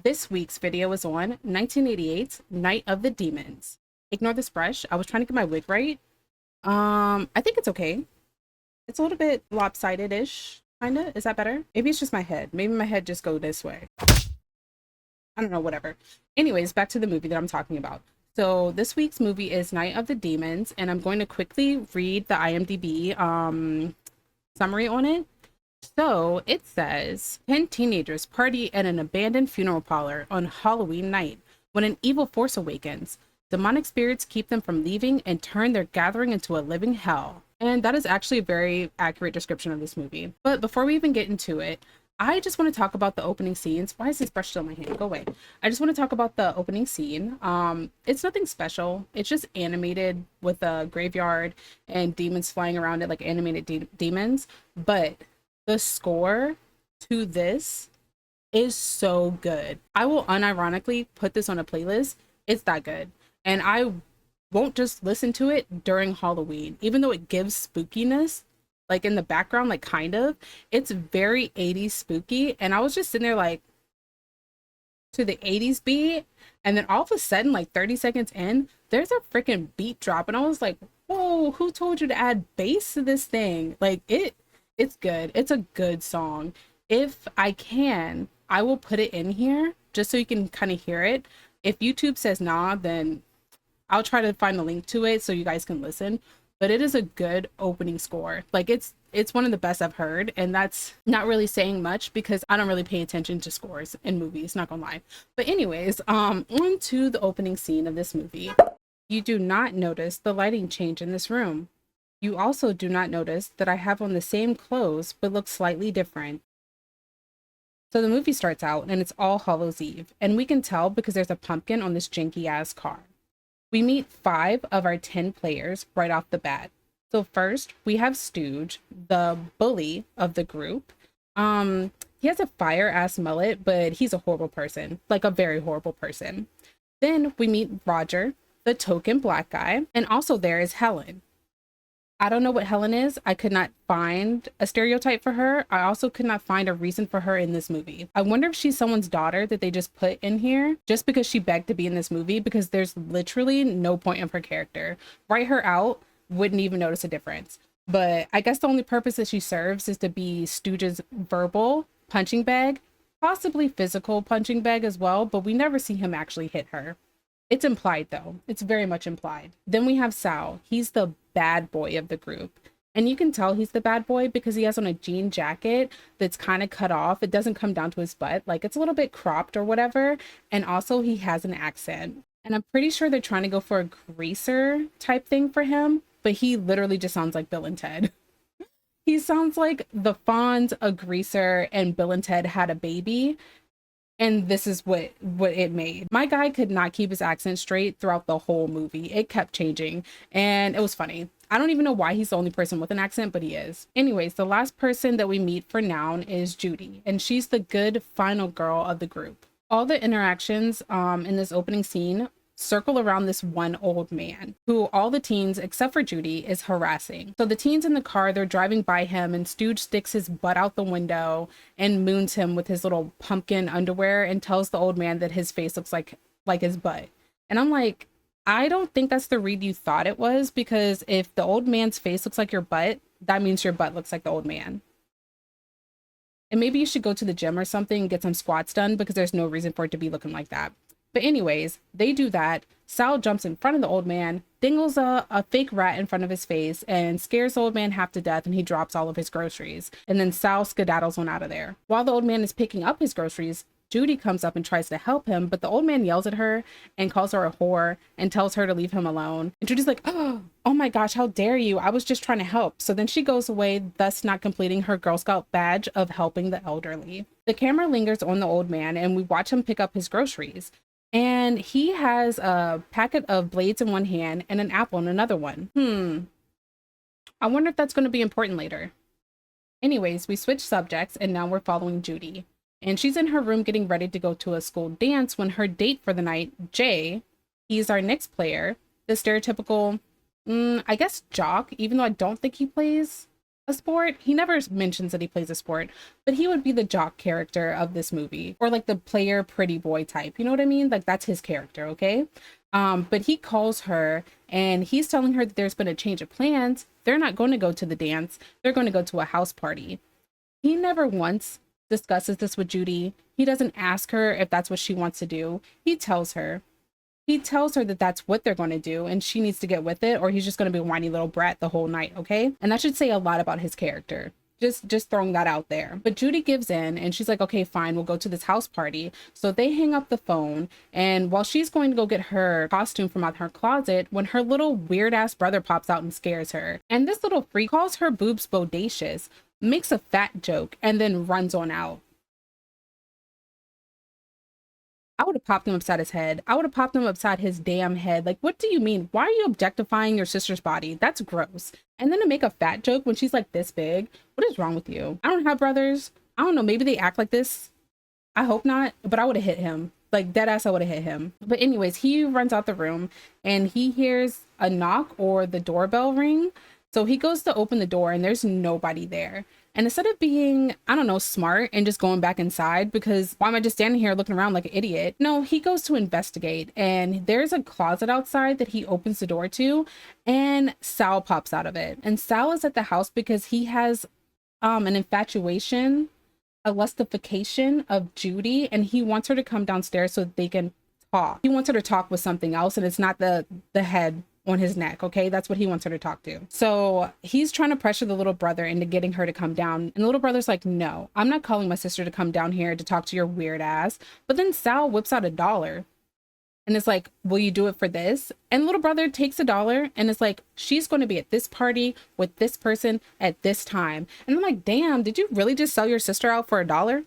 This week's video is on 1988's Night of the Demons. Ignore this brush. I was trying to get my wig right. I think it's okay. It's a little bit lopsided-ish, kinda. Is that better? Maybe it's just my head. Maybe my head just go this way. I don't know, whatever. Anyways, back to the movie that I'm talking about. So this week's movie is Night of the Demons, and I'm going to quickly read the IMDB summary on it. So it says 10 teenagers party at an abandoned funeral parlor on Halloween night when an evil force awakens. Demonic spirits keep them from leaving and turn their gathering into a living hell. And that is actually a very accurate description of this movie. But before we even get into it, I just want to talk about the opening scenes. Why is this brush still in my hand? Go away. I just want to talk about the opening scene. It's nothing special. It's just animated with a graveyard and demons flying around it like animated demons. But the score to this is so good. I will unironically put this on a playlist. It's that good. And I won't just listen to it during Halloween, even though it gives spookiness, like in the background, like kind of. It's very 80s spooky. And I was just sitting there like to the 80s beat. And then all of a sudden, like 30 seconds in, there's a freaking beat drop. And I was like, whoa, who told you to add bass to this thing? Like it's good. It's a good song. If I can, I will put it in here just so you can kind of hear it. If YouTube says nah, then I'll try to find the link to it so you guys can listen. But it is a good opening score. Like it's one of the best I've heard, and that's not really saying much because I don't really pay attention to scores in movies, not gonna lie. But anyways, on to the opening scene of this movie. You do not notice the lighting change in this room. You also do not notice that I have on the same clothes but look slightly different. So the movie starts out and it's All Hallows Eve, and we can tell because there's a pumpkin on this janky ass car. We meet 5 of our 10 players right off the bat. So first we have Stooge, the bully of the group. He has a fire ass mullet, but he's a horrible person, like a very horrible person. Then we meet Roger, the token black guy, and also there is Helen. I don't know what Helen is. I could not find a stereotype for her. I also could not find a reason for her in this movie. I wonder if she's someone's daughter that they just put in here just because she begged to be in this movie, because there's literally no point of her character. Write her out, wouldn't even notice a difference. But I guess the only purpose that she serves is to be Stooge's verbal punching bag, possibly physical punching bag as well, but we never see him actually hit her. It's implied though. It's very much implied. Then we have Sal. He's the bad boy of the group. And you can tell he's the bad boy because he has on a jean jacket that's kind of cut off. It doesn't come down to his butt. Like it's a little bit cropped or whatever. And also he has an accent. And I'm pretty sure they're trying to go for a greaser type thing for him. But he literally just sounds like Bill and Ted. He sounds like the Fonz, a greaser, and Bill and Ted had a baby. And this is what it made. My guy could not keep his accent straight throughout the whole movie. It kept changing and it was funny. I don't even know why he's the only person with an accent, but he is. Anyways, the last person that we meet for now is Judy, and she's the good final girl of the group. All the interactions in this opening scene circle around this one old man who all the teens except for Judy is harassing. So the teens in the car, they're driving by him and Stooge sticks his butt out the window and moons him with his little pumpkin underwear and tells the old man that his face looks like his butt. And I'm like, I don't think that's the read you thought it was, because if the old man's face looks like your butt, that means your butt looks like the old man. And maybe you should go to the gym or something and get some squats done, because there's no reason for it to be looking like that. But anyways, they do that. Sal jumps in front of the old man, dingles a fake rat in front of his face, and scares the old man half to death, and he drops all of his groceries. And then Sal skedaddles on out of there. While the old man is picking up his groceries, Judy comes up and tries to help him, but the old man yells at her and calls her a whore and tells her to leave him alone. And Judy's like, oh my gosh, how dare you? I was just trying to help. So then she goes away, thus not completing her Girl Scout badge of helping the elderly. The camera lingers on the old man and we watch him pick up his groceries. And he has a packet of blades in one hand and an apple in another one. I wonder if that's going to be important later. Anyways, we switch subjects and now we're following Judy. And she's in her room getting ready to go to a school dance when her date for the night, Jay, he's our next player, the stereotypical, I guess jock, even though I don't think he plays a sport. He never mentions that he plays a sport, but he would be the jock character of this movie, or like the player pretty boy type. You know what I mean? Like that's his character, okay? But he calls her and he's telling her that there's been a change of plans. They're not going to go to the dance. They're going to go to a house party. He never once discusses this with Judy. He doesn't ask her if that's what she wants to do. He tells her. He tells her that that's what they're going to do and she needs to get with it, or he's just going to be a whiny little brat the whole night, okay? And that should say a lot about his character. Just throwing that out there. But Judy gives in and she's like, okay, fine, we'll go to this house party. So they hang up the phone, and while she's going to go get her costume from out her closet, when her little weird ass brother pops out and scares her. And this little freak calls her boobs bodacious, makes a fat joke, and then runs on out. I would have popped him upside his head. I would have popped him upside his damn head. Like, what do you mean? Why are you objectifying your sister's body? That's gross. And then to make a fat joke when she's like this big, what is wrong with you? I don't have brothers. I don't know. Maybe they act like this. I hope not, but I would have hit him. Like dead ass, I would have hit him. But anyways, he runs out the room and he hears a knock or the doorbell ring. So he goes to open the door and there's nobody there. And instead of being, I don't know, smart and just going back inside, because why am I just standing here looking around like an idiot? No, he goes to investigate, and there's a closet outside that he opens the door to, and Sal pops out of it. And Sal is at the house because he has an infatuation, a lustification of Judy, and he wants her to come downstairs so that they can talk. He wants her to talk with something else, and it's not the head on his neck, okay? That's what he wants her to talk to. So he's trying to pressure the little brother into getting her to come down. And the little brother's like, no, I'm not calling my sister to come down here to talk to your weird ass. But then Sal whips out $1 and it's like, will you do it for this? And little brother takes $1 and it's like, she's going to be at this party with this person at this time. And I'm like, damn, did you really just sell your sister out for $1?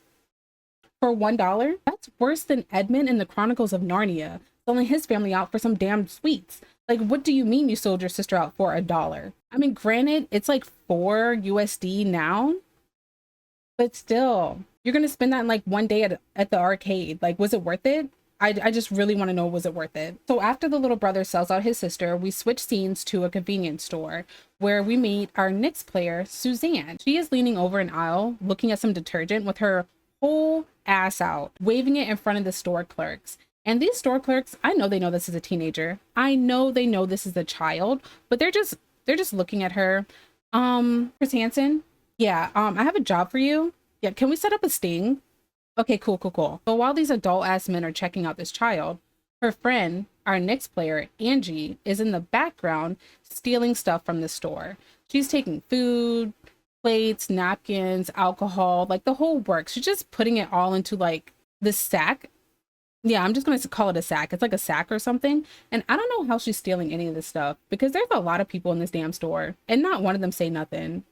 For $1? That's worse than Edmund in the Chronicles of Narnia selling his family out for some damn sweets. Like, what do you mean you sold your sister out for $1? I mean, granted, it's like 4 USD now, but still, you're going to spend that in like one day at the arcade. Like, was it worth it? I just really want to know, was it worth it? So after the little brother sells out his sister, we switch scenes to a convenience store where we meet our Knicks player, Suzanne. She is leaning over an aisle, looking at some detergent with her whole ass out, waving it in front of the store clerks. And these store clerks, I know they know this is a teenager. I know they know this is a child, but they're just looking at her. Chris Hansen, yeah, I have a job for you. Yeah, can we set up a sting? Okay, cool. So while these adult ass men are checking out this child, her friend, our Knicks player, Angie, is in the background stealing stuff from the store. She's taking food, plates, napkins, alcohol, like the whole works. She's just putting it all into like the sack. Yeah, I'm just going to call it a sack. It's like a sack or something. And I don't know how she's stealing any of this stuff because there's a lot of people in this damn store and not one of them say nothing.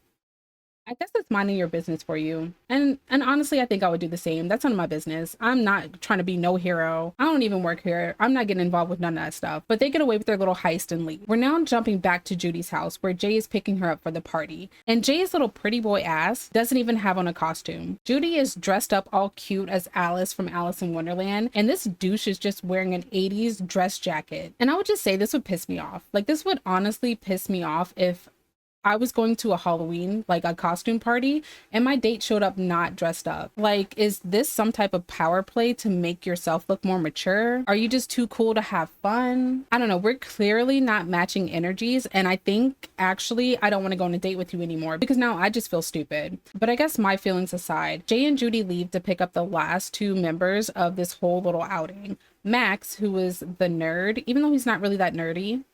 I guess that's minding your business for you. And honestly, I think I would do the same. That's none of my business. I'm not trying to be no hero. I don't even work here. I'm not getting involved with none of that stuff. But they get away with their little heist and leave. We're now jumping back to Judy's house where Jay is picking her up for the party. And Jay's little pretty boy ass doesn't even have on a costume. Judy is dressed up all cute as Alice from Alice in Wonderland. And this douche is just wearing an 80s dress jacket. And I would just say this would piss me off. Like this would honestly piss me off if I was going to a Halloween, like a costume party, and my date showed up not dressed up. Like, is this some type of power play to make yourself look more mature? Are you just too cool to have fun? I don't know. We're clearly not matching energies. And I think actually I don't want to go on a date with you anymore because now I just feel stupid. But I guess my feelings aside, Jay and Judy leave to pick up the last 2 members of this whole little outing. Max, who is the nerd, even though he's not really that nerdy,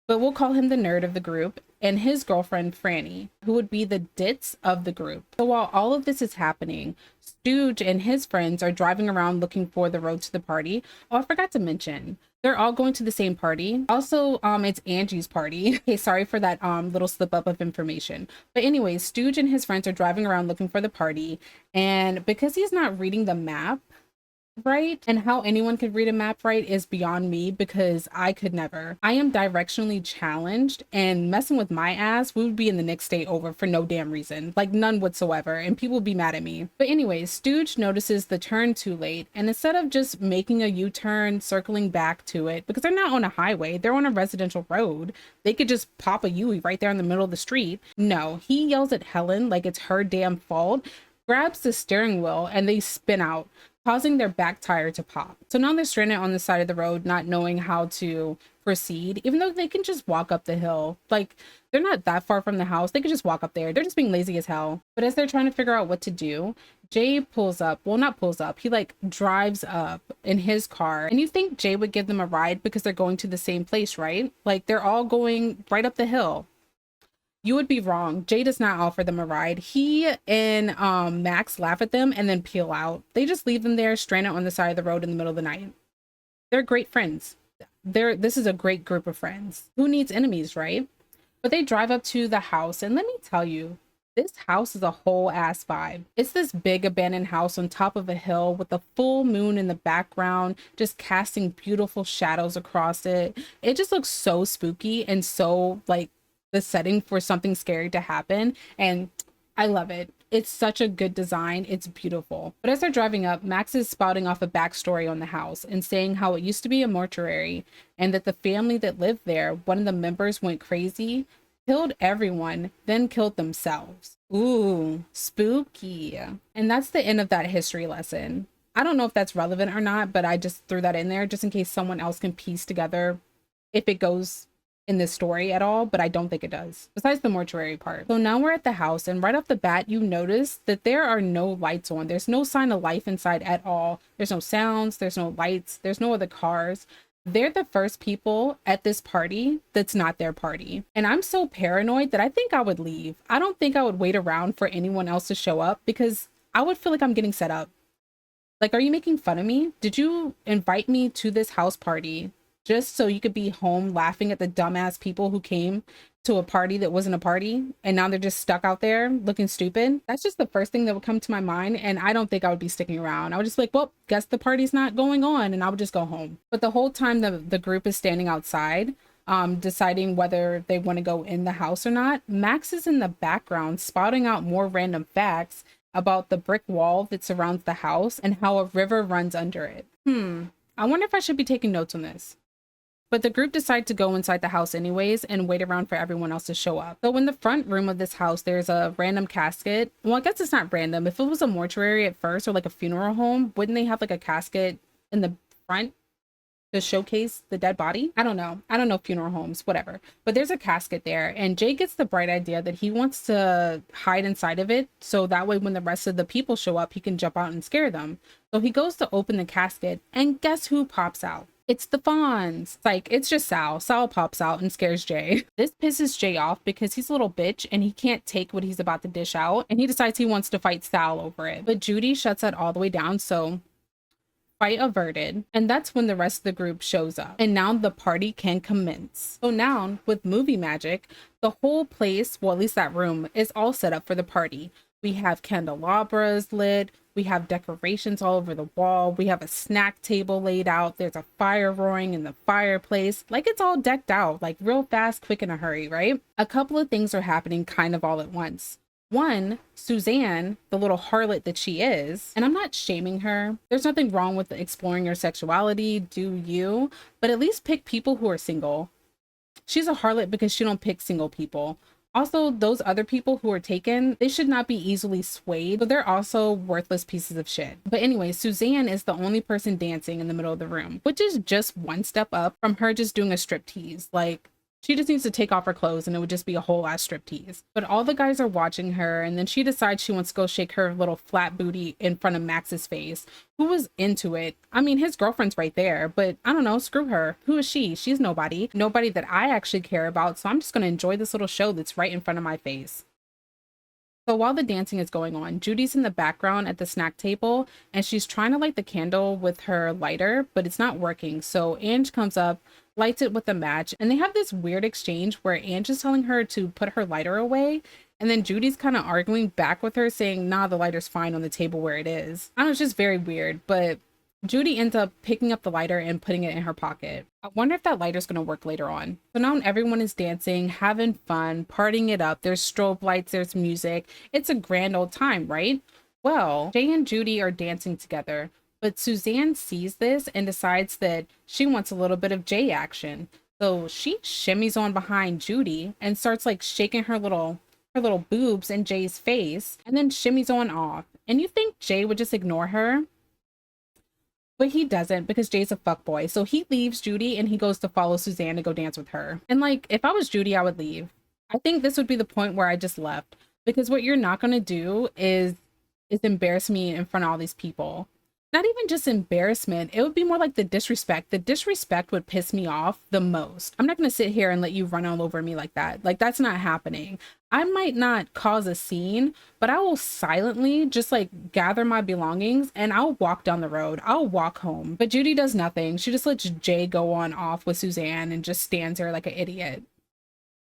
but we'll call him the nerd of the group, and his girlfriend, Franny, who would be the ditz of the group. So while all of this is happening, Stooge and his friends are driving around looking for the road to the party. Oh, I forgot to mention, they're all going to the same party. Also, it's Angie's party. Okay, sorry for that little slip up of information. But anyways, Stooge and his friends are driving around looking for the party, and because he's not reading the map, right, and how anyone could read a map right is beyond me because I could never. I am directionally challenged, and messing with my ass, we would be in the next state over for no damn reason, like none whatsoever, and people would be mad at me. But anyways, Stooge notices the turn too late, and instead of just making a U-turn, circling back to it, because they're not on a highway, they're on a residential road, they could just pop a U right there in the middle of the street. No, he yells at Helen like it's her damn fault, grabs the steering wheel, and they spin out, causing their back tire to pop. So now they're stranded on the side of the road, not knowing how to proceed, even though they can just walk up the hill. Like, they're not that far from the house. They could just walk up there. They're just being lazy as hell. But as they're trying to figure out what to do, Jay pulls up. Well, not pulls up. He like drives up in his car. And you think Jay would give them a ride because they're going to the same place, right? Like, they're all going right up the hill. You would be wrong. Jay does not offer them a ride. He and Max laugh at them and then peel out. They just leave them there stranded on the side of the road in the middle of the night. They're great friends. This is a great group of friends. Who needs enemies, right? But they drive up to the house, and let me tell you, this house is a whole ass vibe. It's this big abandoned house on top of a hill with a full moon in the background, just casting beautiful shadows across it. It just looks so spooky and so like the setting for something scary to happen, and I love it. It's such a good design. It's beautiful. But as they're driving up, Max is spouting off a backstory on the house and saying how it used to be a mortuary and that the family that lived there, one of the members went crazy, killed everyone, then killed themselves. Ooh, spooky. And that's the end of that history lesson. I don't know if that's relevant or not, but I just threw that in there just in case someone else can piece together if it goes in this story at all, but I don't think it does, besides the mortuary part. So now we're at the house, and right off the bat, you notice that there are no lights on. There's no sign of life inside at all. There's no sounds, there's no lights, there's no other cars. They're the first people at this party that's not their party. And I'm so paranoid that I think I would leave. I don't think I would wait around for anyone else to show up because I would feel like I'm getting set up. Like, are you making fun of me? Did you invite me to this house party just so you could be home laughing at the dumbass people who came to a party that wasn't a party and now they're just stuck out there looking stupid? That's just the first thing that would come to my mind, and I don't think I would be sticking around. I would just be like, well, guess the party's not going on, and I would just go home. But the whole time the group is standing outside, deciding whether they want to go in the house or not, Max is in the background spouting out more random facts about the brick wall that surrounds the house and how a river runs under it. I wonder if I should be taking notes on this. But the group decide to go inside the house anyways and wait around for everyone else to show up. So in the front room of this house, there's a random casket. Well, I guess it's not random. If it was a mortuary at first or like a funeral home, wouldn't they have like a casket in the front to showcase the dead body? I don't know. I don't know funeral homes, whatever. But there's a casket there, and Jay gets the bright idea that he wants to hide inside of it so that way when the rest of the people show up, he can jump out and scare them. So he goes to open the casket, and guess who pops out? It's the Fonz. It's like, it's just Sal. Sal pops out and scares Jay. This pisses Jay off because he's a little bitch and he can't take what he's about to dish out, and he decides he wants to fight Sal over it. But Judy shuts that all the way down, so fight averted. And that's when the rest of the group shows up. And now the party can commence. So now, with movie magic, the whole place, well, at least that room, is all set up for the party. We have candelabras lit. We have decorations all over the wall. We have a snack table laid out. There's a fire roaring in the fireplace. Like, it's all decked out, like real fast, quick, in a hurry, right? A couple of things are happening kind of all at once. One, Suzanne, the little harlot that she is, and I'm not shaming her. There's nothing wrong with exploring your sexuality, do you? But at least pick people who are single. She's a harlot because she don't pick single people. Also, those other people who are taken, they should not be easily swayed, but they're also worthless pieces of shit. But anyway, Suzanne is the only person dancing in the middle of the room, which is just one step up from her just doing a striptease. Like, she just needs to take off her clothes and it would just be a whole ass striptease. But all the guys are watching her, and then she decides she wants to go shake her little flat booty in front of Max's face, who was into it. I mean, his girlfriend's right there, but I don't know, screw her. Who is she? She's nobody. Nobody that I actually care about, so I'm just gonna enjoy this little show that's right in front of my face. So while the dancing is going on, Judy's in the background at the snack table, and she's trying to light the candle with her lighter, but it's not working. So Ange comes up, lights it with a match, and they have this weird exchange where Ange is telling her to put her lighter away, and then Judy's kind of arguing back with her saying, nah, the lighter's fine on the table where it is. I don't know, it's just very weird, but Judy ends up picking up the lighter and putting it in her pocket. I wonder if that lighter's gonna work later on. So now everyone is dancing, having fun, partying it up. There's strobe lights, there's music. It's a grand old time, right? Well, Jay and Judy are dancing together, but Suzanne sees this and decides that she wants a little bit of Jay action. So she shimmies on behind Judy and starts like shaking her little boobs in Jay's face and then shimmies on off. And you think Jay would just ignore her? But he doesn't because Jay's a fuckboy. So he leaves Judy and he goes to follow Suzanne to go dance with her. And like, if I was Judy, I would leave. I think this would be the point where I just left because what you're not going to do is embarrass me in front of all these people. Not even just embarrassment. It would be more like the disrespect. The disrespect would piss me off the most. I'm not going to sit here and let you run all over me like that. Like, that's not happening. I might not cause a scene, but I will silently just like gather my belongings and I'll walk down the road. I'll walk home. But Judy does nothing. She just lets Jay go on off with Suzanne and just stands there like an idiot.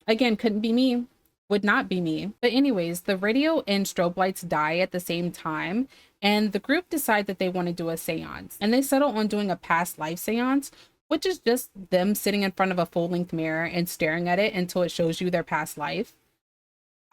Again, couldn't be me. Would not be me. But anyways, the radio and strobe lights die at the same time, and the group decide that they want to do a seance. And they settle on doing a past life seance, which is just them sitting in front of a full-length mirror and staring at it until it shows you their past life.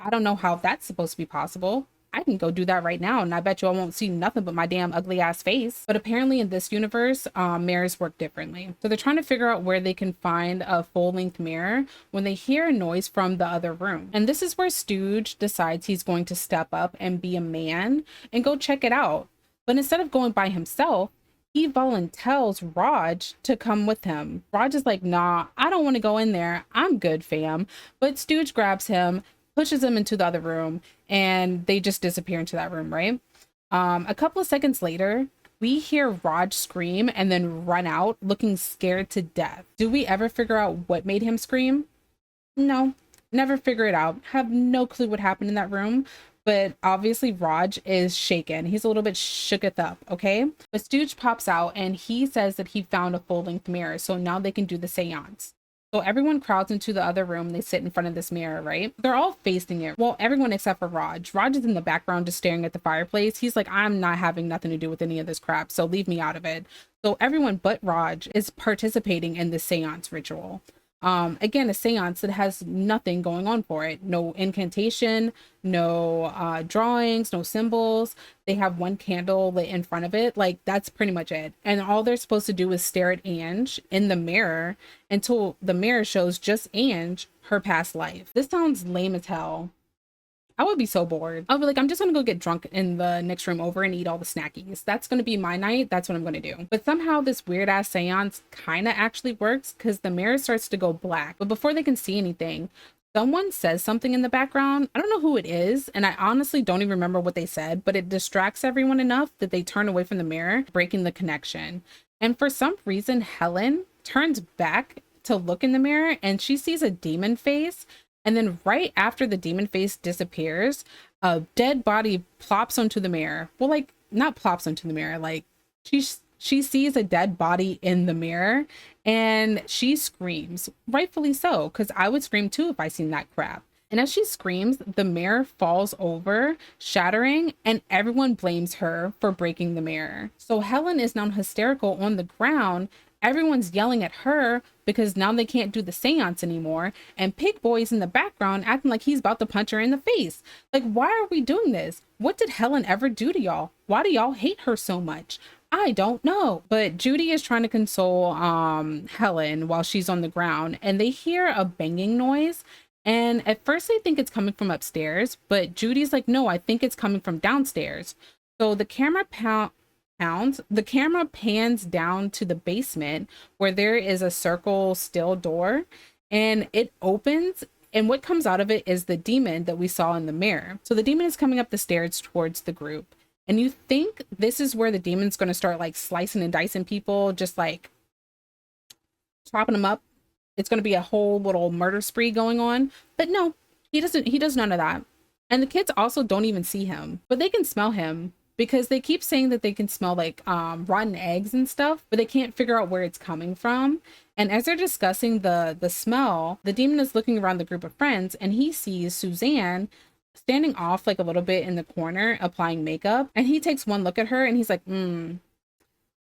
I don't know how that's supposed to be possible. I can go do that right now, and I bet you I won't see nothing but my damn ugly ass face. But apparently in this universe, mirrors work differently. So they're trying to figure out where they can find a full-length mirror when they hear a noise from the other room. And this is where Stooge decides he's going to step up and be a man and go check it out. But instead of going by himself, he volunteers Raj to come with him. Raj is like, nah, I don't want to go in there. I'm good, fam. But Stooge grabs him, pushes him into the other room, and they just disappear into that room, right? A couple of seconds later, we hear Raj scream and then run out looking scared to death. Do we ever figure out what made him scream? No, never figure it out. Have no clue what happened in that room. But obviously Raj is shaken. He's a little bit shooketh up, okay? But Stooge pops out and he says that he found a full-length mirror, so now they can do the seance. So everyone crowds into the other room. They sit in front of this mirror, right? They're all facing it. Well, everyone except for Raj. Raj is in the background just staring at the fireplace. He's like, I'm not having nothing to do with any of this crap, so leave me out of it. So everyone but Raj is participating in the seance ritual. Again, a seance that has nothing going on for it. No incantation, no drawings, no symbols. They have one candle lit in front of it. Like, that's pretty much it. And all they're supposed to do is stare at Ange in the mirror until the mirror shows just Ange, her past life. This sounds lame as hell. I would be so bored. I'll be like, I'm just gonna go get drunk in the next room over and eat all the snackies. That's gonna be my night. That's what I'm gonna do. But somehow this weird ass seance kind of actually works because the mirror starts to go black. But before they can see anything, someone says something in the background. I don't know who it is, and I honestly don't even remember what they said, but it distracts everyone enough that they turn away from the mirror, breaking the connection. And for some reason, Helen turns back to look in the mirror and she sees a demon face. And then right after the demon face disappears, a dead body plops onto the mirror. Well, like, not plops onto the mirror, like she sees a dead body in the mirror and she screams, rightfully so, because I would scream too if I seen that crap. And as she screams, the mirror falls over, shattering, and everyone blames her for breaking the mirror. So Helen is now hysterical on the ground. Everyone's yelling at her because now they can't do the seance anymore. And Pig Boy's in the background acting like he's about to punch her in the face. Like, why are we doing this? What did Helen ever do to y'all? Why do y'all hate her so much? I don't know. But Judy is trying to console Helen while she's on the ground, and they hear a banging noise. And at first they think it's coming from upstairs, but Judy's like, no, I think it's coming from downstairs. So the camera pans down to the basement where there is a circle steel door, and it opens, and what comes out of it is the demon that we saw in the mirror. So the demon is coming up the stairs towards the group, and you think this is where the demon's going to start like slicing and dicing people, just like chopping them up. It's going to be a whole little murder spree going on, but no, he does none of that. And the kids also don't even see him, but they can smell him because they keep saying that they can smell like rotten eggs and stuff, but they can't figure out where it's coming from. And as they're discussing the smell, the demon is looking around the group of friends and he sees Suzanne standing off like a little bit in the corner applying makeup. And he takes one look at her and he's like,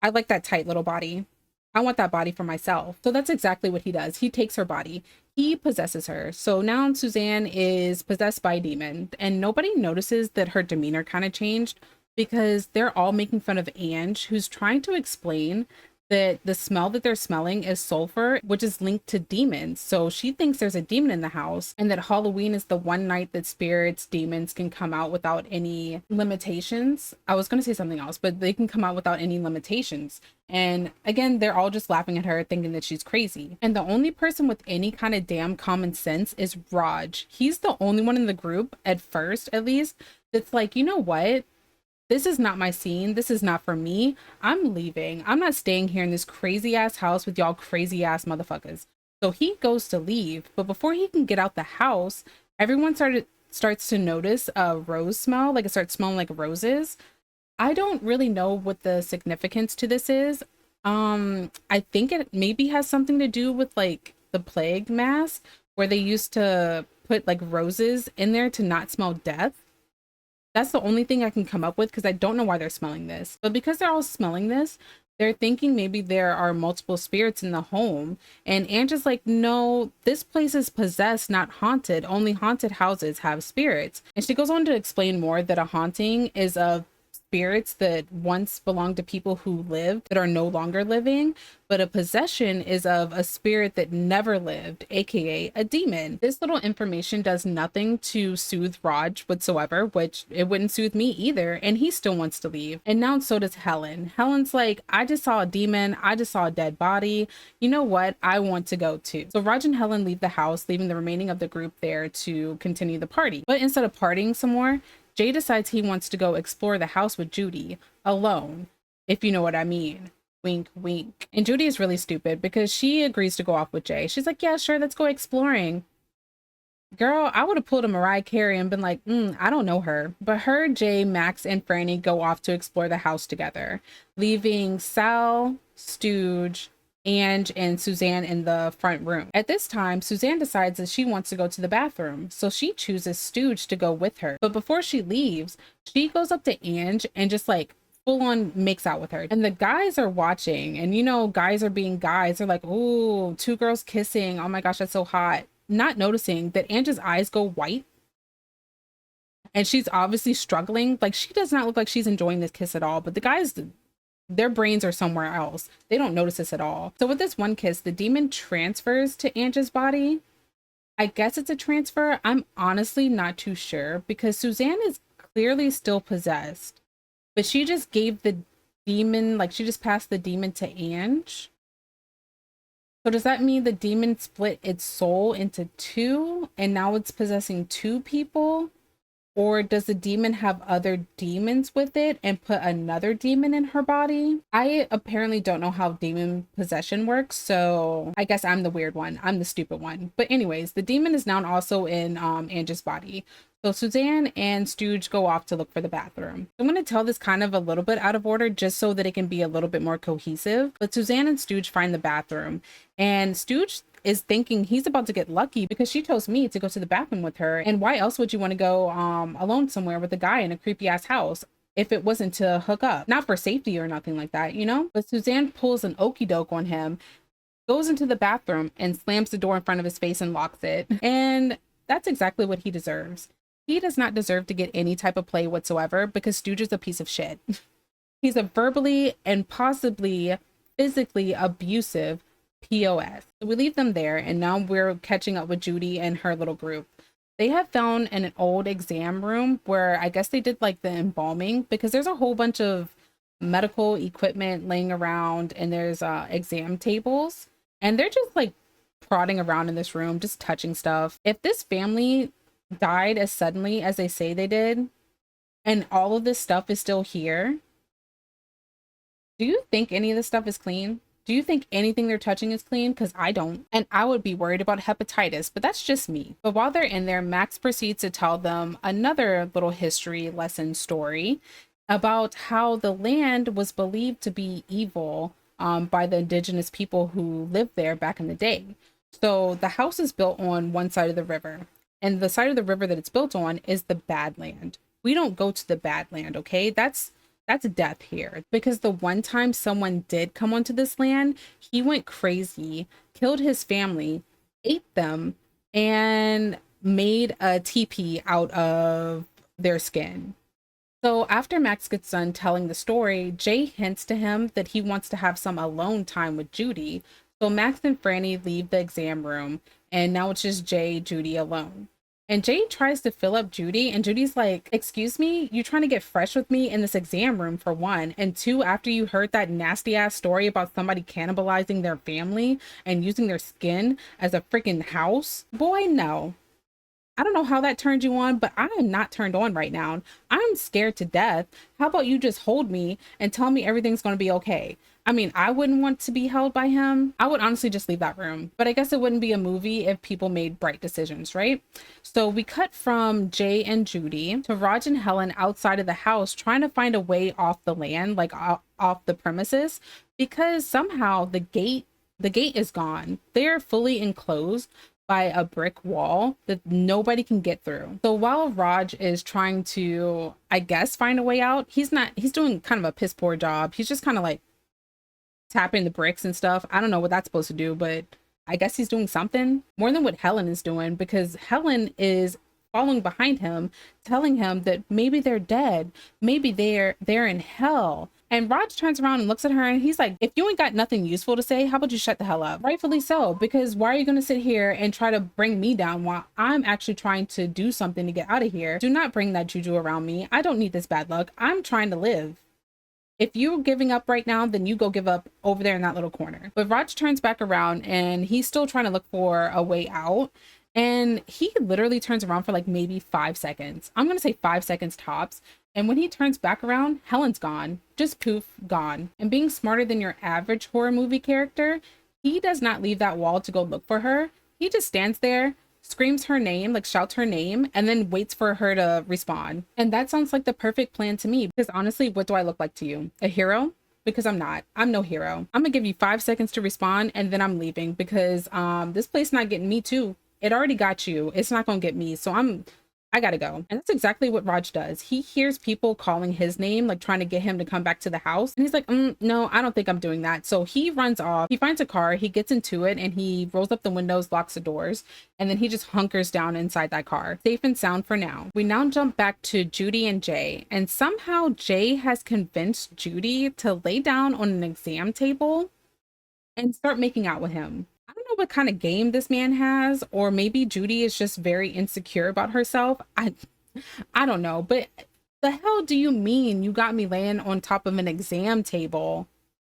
I I like that tight little body. I want that body for myself. So that's exactly what he does. He takes her body. He possesses her. So now Suzanne is possessed by a demon, and nobody notices that her demeanor kind of changed because they're all making fun of Ange, who's trying to explain that the smell that they're smelling is sulfur, which is linked to demons. So she thinks there's a demon in the house, and that Halloween is the one night that spirits, demons can come out without any limitations. I was going to say something else, but they can come out without any limitations. And again, they're all just laughing at her, thinking that she's crazy. And the only person with any kind of damn common sense is Raj. He's the only one in the group, at first at least, that's like, you know what? This is not my scene. This is not for me. I'm leaving. I'm not staying here in this crazy ass house with y'all crazy ass motherfuckers. So he goes to leave, but before he can get out the house, everyone starts to notice a rose smell, like it starts smelling like roses. I don't really know what the significance to this is. I think it maybe has something to do with like the plague mass, where they used to put like roses in there to not smell death. That's the only thing I can come up with, because I don't know why they're smelling this. But because they're all smelling this, they're thinking maybe there are multiple spirits in the home. And Angie's like, no, this place is possessed, not haunted. Only haunted houses have spirits. And she goes on to explain more that a haunting is of spirits that once belonged to people who lived that are no longer living, but a possession is of a spirit that never lived, aka a demon. This little information does nothing to soothe Raj whatsoever, which it wouldn't soothe me either, and he still wants to leave. And now so does Helen. Helen's like, I just saw a demon, I just saw a dead body, you know what, I want to go too. So Raj and Helen leave the house, leaving the remaining of the group there to continue the party. But instead of partying some more, Jay decides he wants to go explore the house with Judy alone, if you know what I mean. Wink, wink. And Judy is really stupid because she agrees to go off with Jay. She's like, yeah, sure, let's go exploring. Girl, I would have pulled a Mariah Carey and been like, I don't know her. But her, Jay, Max, and Franny go off to explore the house together, leaving Sal, Stooge, Ange, and Suzanne in the front room. At this time, Suzanne decides that she wants to go to the bathroom, so she chooses Stooge to go with her. But before she leaves, she goes up to Ange and just like full on makes out with her. And the guys are watching, and you know, guys are being guys. They're like, ooh, two girls kissing. Oh my gosh, that's so hot. Not noticing that Ange's eyes go white. And she's obviously struggling. Like, she does not look like she's enjoying this kiss at all. But the guys, their brains are somewhere else. They don't notice this at all. So with this one kiss, the demon transfers to Ange's body. I guess it's a transfer. I'm honestly not too sure, because Suzanne is clearly still possessed, but she just gave the demon, like she just passed the demon to Ange. So does that mean the demon split its soul into two and now it's possessing two people? Or does the demon have other demons with it and put another demon in her body? I apparently don't know how demon possession works, so I guess I'm the weird one. I'm the stupid one. But anyways, the demon is now also in Ange's body. So Suzanne and Stooge go off to look for the bathroom. I'm going to tell this kind of a little bit out of order just so that it can be a little bit more cohesive. But Suzanne and Stooge find the bathroom, and Stooge is thinking he's about to get lucky because she chose me to go to the bathroom with her. And why else would you want to go alone somewhere with a guy in a creepy ass house if it wasn't to hook up? Not for safety or nothing like that, you know? But Suzanne pulls an okie doke on him, goes into the bathroom and slams the door in front of his face and locks it. And that's exactly what he deserves. He does not deserve to get any type of play whatsoever because Stooge is a piece of shit. He's a verbally and possibly physically abusive POS. So we leave them there, and now we're catching up with Judy and her little group. They have found an old exam room where I guess they did like the embalming, because there's a whole bunch of medical equipment laying around, and there's exam tables, and they're just like prodding around in this room, just touching stuff. If this family died as suddenly as they say they did, and all of this stuff is still here, do you think any of this stuff is clean? Do you think anything they're touching is clean? Because I don't. And I would be worried about hepatitis, but that's just me. But while they're in there, Max proceeds to tell them another little history lesson story about how the land was believed to be evil by the indigenous people who lived there back in the day. So the house is built on one side of the river, and the side of the river that it's built on is the bad land. We don't go to the bad land, okay? That's That's death here. Because the one time someone did come onto this land, he went crazy, killed his family, ate them, and made a teepee out of their skin. So after Max gets done telling the story, Jay hints to him that he wants to have some alone time with Judy. So Max and Franny leave the exam room, and now it's just Jay, Judy alone. And Jay tries to fill up Judy, and Judy's like, "Excuse me, you trying to get fresh with me in this exam room for one, and two, after you heard that nasty ass story about somebody cannibalizing their family and using their skin as a freaking house? Boy, no." I don't know how that turned you on, but I am not turned on right now. I'm scared to death. How about you just hold me and tell me everything's going to be okay? I mean, I wouldn't want to be held by him. I would honestly just leave that room. But I guess it wouldn't be a movie if people made bright decisions, right? So we cut from Jay and Judy to Raj and Helen outside of the house trying to find a way off the land, like off the premises, because somehow the gate is gone. They're fully enclosed by a brick wall that nobody can get through. So while Raj is trying to, I guess, find a way out, he's doing kind of a piss poor job. He's just kind of like tapping the bricks and stuff. I don't know what that's supposed to do, but I guess he's doing something more than what Helen is doing, because Helen is following behind him, telling him that maybe they're dead, maybe they're in hell. And Raj turns around and looks at her and he's like, "If you ain't got nothing useful to say, how about you shut the hell up?" Rightfully so, because why are you going to sit here and try to bring me down while I'm actually trying to do something to get out of here? Do not bring that juju around me. I don't need this bad luck. I'm trying to live. If you're giving up right now, then you go give up over there in that little corner. But Raj turns back around and he's still trying to look for a way out. And he literally turns around for like maybe 5 seconds. I'm going to say 5 seconds tops. And when he turns back around, Helen's gone. Just poof, gone. And being smarter than your average horror movie character, he does not leave that wall to go look for her. He just stands there, screams her name, like shouts her name, and then waits for her to respond. And that sounds like the perfect plan to me, because honestly, what do I look like to you? A hero? Because I'm not. I'm no hero. I'm gonna give you 5 seconds to respond, and then I'm leaving, because this place not getting me too. It already got you. It's not gonna get me. So I gotta go. And that's exactly what Raj does. He hears people calling his name, like trying to get him to come back to the house. And he's like, no, I don't think I'm doing that. So he runs off. He finds a car. He gets into it and he rolls up the windows, locks the doors. And then he just hunkers down inside that car. Safe and sound for now. We now jump back to Judy and Jay. And somehow Jay has convinced Judy to lay down on an exam table and start making out with him. I don't know what kind of game this man has, or maybe Judy is just very insecure about herself. I don't know, but the hell do you mean you got me laying on top of an exam table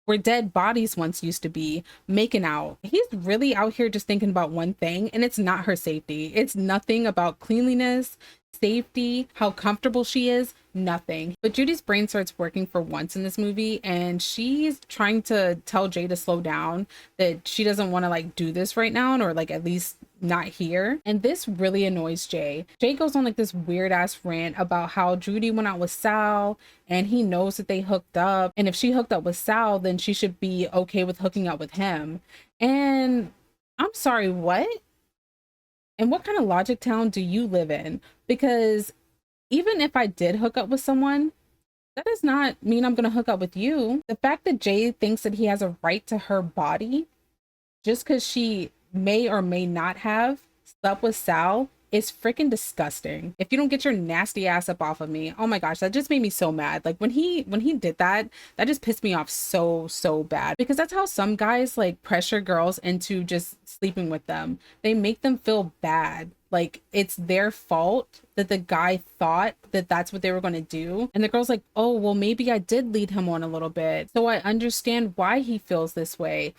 where dead bodies once used to be, making out? He's really out here just thinking about one thing, and it's not her safety. It's nothing about cleanliness, safety, how comfortable she is, nothing. But Judy's brain starts working for once in this movie, and she's trying to tell Jay to slow down, that she doesn't want to like do this right now, or like at least not here. And this really annoys Jay. Jay goes on like this weird ass rant about how Judy went out with Sal and he knows that they hooked up, and if she hooked up with Sal, then she should be okay with hooking up with him. And I'm sorry, what? And what kind of logic town do you live in? Because even if I did hook up with someone, that does not mean I'm going to hook up with you. The fact that Jay thinks that he has a right to her body just because she may or may not have slept with Sal is freaking disgusting. If you don't get your nasty ass up off of me, oh my gosh, that just made me so mad. Like when he did that, that just pissed me off so bad, because that's how some guys like pressure girls into just sleeping with them. They make them feel bad, like it's their fault that the guy thought that that's what they were going to do. And the girl's like, "Oh, well, maybe I did lead him on a little bit, so I understand why he feels this way."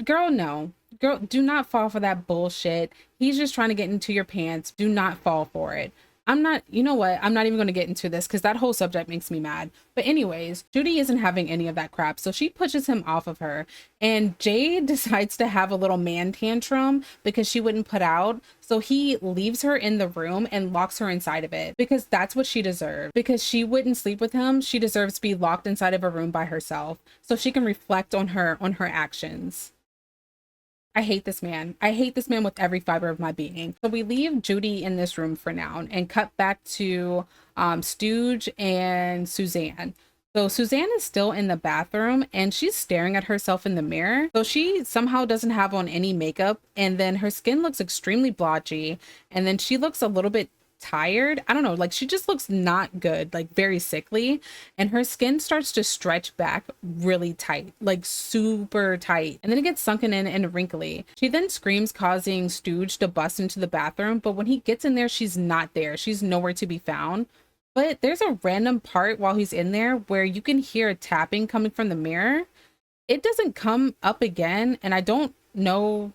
Girl, no. Girl, do not fall for that bullshit. He's just trying to get into your pants. Do not fall for it. You know what? I'm not even going to get into this because that whole subject makes me mad. But anyways, Judy isn't having any of that crap. So she pushes him off of her. And Jay decides to have a little man tantrum because she wouldn't put out. So he leaves her in the room and locks her inside of it, because that's what she deserved. Because she wouldn't sleep with him, she deserves to be locked inside of a room by herself so she can reflect on her actions. I hate this man. I hate this man with every fiber of my being. So we leave Judy in this room for now and cut back to Stooge and Suzanne. So Suzanne is still in the bathroom and she's staring at herself in the mirror. So she somehow doesn't have on any makeup, and then her skin looks extremely blotchy, and then she looks a little bit tired. I don't know, like she just looks not good, like very sickly, and her skin starts to stretch back really tight, like super tight, and then it gets sunken in and wrinkly. She then screams, causing Stooge to bust into the bathroom, but when he gets in there, she's not there. She's nowhere to be found. But there's a random part while he's in there where you can hear a tapping coming from the mirror. It doesn't come up again, and I don't know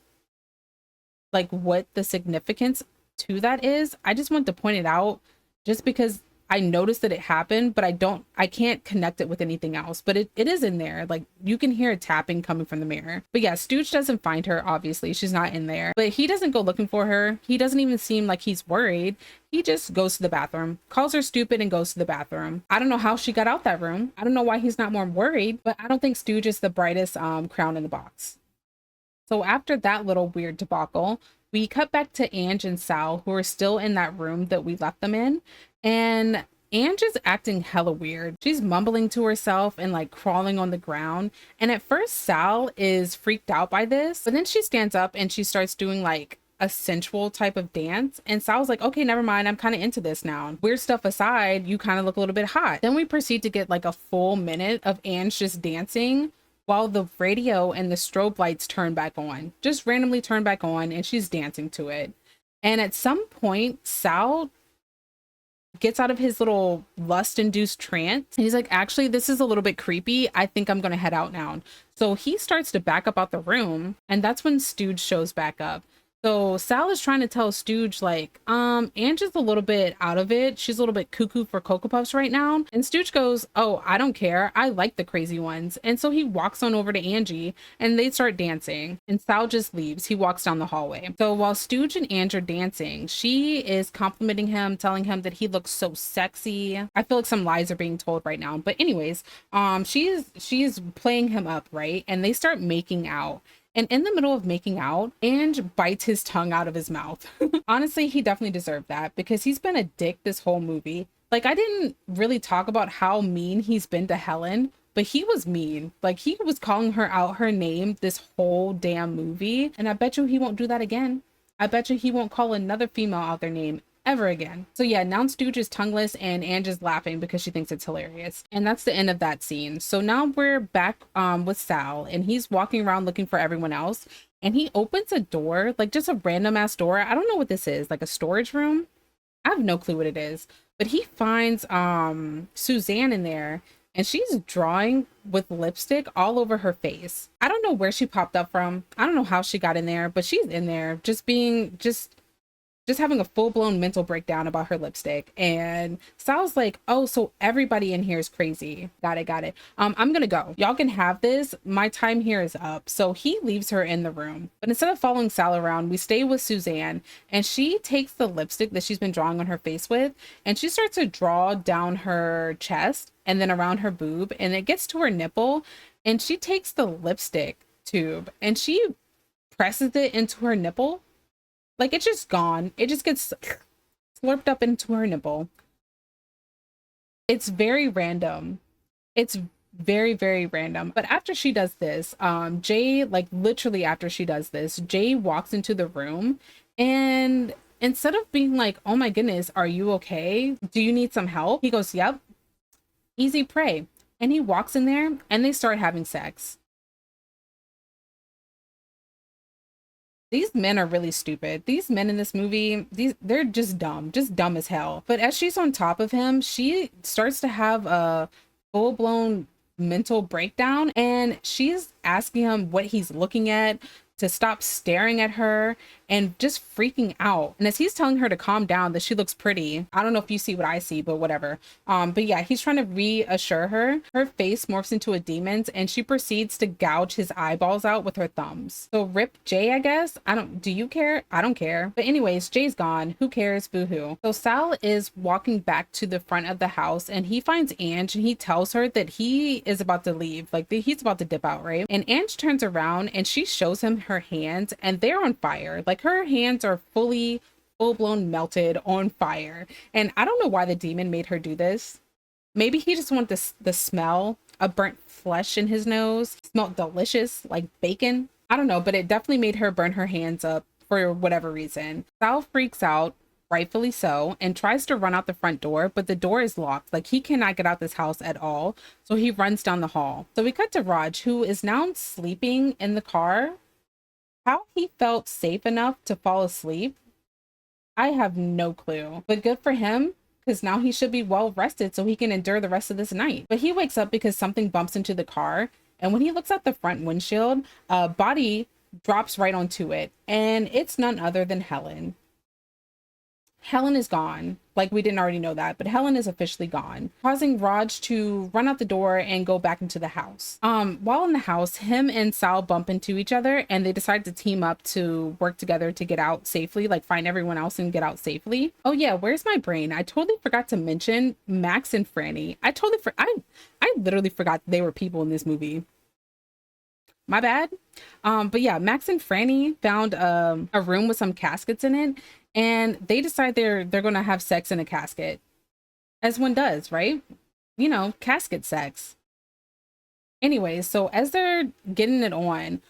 like what the significance to that is. I just want to point it out just because I noticed that it happened, but I can't connect it with anything else. But it is in there. Like you can hear a tapping coming from the mirror. But yeah, Stooge doesn't find her. Obviously, she's not in there. But he doesn't go looking for her. He doesn't even seem like he's worried. He just goes to the bathroom, calls her stupid, and goes to the bathroom. I don't know how she got out that room. I don't know why he's not more worried, but I don't think Stooge is the brightest crown in the box. So after that little weird debacle, we cut back to Ange and Sal, who are still in that room that we left them in. And Ange is acting hella weird. She's mumbling to herself and like crawling on the ground. And at first, Sal is freaked out by this, but then she stands up and she starts doing like a sensual type of dance. And Sal's like, okay, never mind. I'm kind of into this now. Weird stuff aside, you kind of look a little bit hot. Then we proceed to get like a full minute of Ange just dancing while the radio and the strobe lights turn back on, just randomly turn back on, and she's dancing to it. And at some point, Sal gets out of his little lust-induced trance. And he's like, actually, this is a little bit creepy. I think I'm gonna head out now. So he starts to back up out the room, and that's when Stooge shows back up. So Sal is trying to tell Stooge, like, Ange is a little bit out of it. She's a little bit cuckoo for Cocoa Puffs right now. And Stooge goes, oh, I don't care. I like the crazy ones. And so he walks on over to Angie and they start dancing. And Sal just leaves. He walks down the hallway. So while Stooge and Ange are dancing, she is complimenting him, telling him that he looks so sexy. I feel like some lies are being told right now. But anyways, she is playing him up, right? And they start making out. And in the middle of making out, Ange bites his tongue out of his mouth. Honestly, he definitely deserved that because he's been a dick this whole movie. Like, I didn't really talk about how mean he's been to Helen, but he was mean. Like, he was calling her out her name this whole damn movie. And I bet you he won't do that again. I bet you he won't call another female out their name ever again. So yeah, now Stooge is tongueless and Ange is laughing because she thinks it's hilarious. And that's the end of that scene. So now we're back with Sal, and he's walking around looking for everyone else. And he opens a door, like just a random ass door. I don't know what this is, like a storage room. I have no clue what it is. But he finds Suzanne in there, and she's drawing with lipstick all over her face. I don't know where she popped up from. I don't know how she got in there, but she's in there just having a full-blown mental breakdown about her lipstick. And Sal's like, oh, so everybody in here is crazy. Got it. I'm gonna go. Y'all can have this. My time here is up. So he leaves her in the room. But instead of following Sal around, we stay with Suzanne, and she takes the lipstick that she's been drawing on her face with, and she starts to draw down her chest and then around her boob, and it gets to her nipple, and she takes the lipstick tube and she presses it into her nipple. Like, it's just gone. It just gets slurped up into her nipple. It's very random. It's very, very random. But after she does this, Jay, like literally after she does this, Jay walks into the room, and instead of being like, oh my goodness, are you okay? Do you need some help? He goes, yep, easy prey. And he walks in there and they start having sex. These men are really stupid. These men in this movie, they're just dumb as hell. But as she's on top of him, she starts to have a full-blown mental breakdown, and she's asking him what he's looking at, to stop staring at her, and just freaking out. And as he's telling her to calm down, that she looks pretty. I don't know if you see what I see, but whatever. But yeah, he's trying to reassure her. Her face morphs into a demon's, and she proceeds to gouge his eyeballs out with her thumbs. So rip Jay, I guess. Do you care? I don't care. But anyways, Jay's gone. Who cares? Boo-hoo. So Sal is walking back to the front of the house, and he finds Ange, and he tells her that he is about to leave. Like, he's about to dip out, right? And Ange turns around and she shows him her hands, and they're on fire. Like, her hands are full-blown melted on fire. And I don't know why the demon made her do this. Maybe he just wanted the smell of burnt flesh in his nose. Smelled delicious, like bacon. I don't know, but it definitely made her burn her hands up for whatever reason. Sal freaks out, rightfully so, and tries to run out the front door, but the door is locked. Like he cannot get out this house at all. So he runs down the hall. So we cut to Raj, who is now sleeping in the car. How he felt safe enough to fall asleep, I have no clue. But good for him, because now he should be well rested so he can endure the rest of this night. But he wakes up because something bumps into the car. And when he looks out the front windshield, a body drops right onto it. And it's none other than Helen. Helen is gone. Like we didn't already know that, but Helen is officially gone, causing Raj to run out the door and go back into the house. While in the house, him and Sal bump into each other and they decide to team up to work together to get out safely, like find everyone else and get out safely. Oh yeah, where's my brain? I totally forgot to mention Max and Franny. I literally forgot they were people in this movie. My bad. But yeah, Max and Franny found a room with some caskets in it, and they decide they're gonna have sex in a casket, as one does, right? You know, casket sex. Anyways, so as they're getting it on,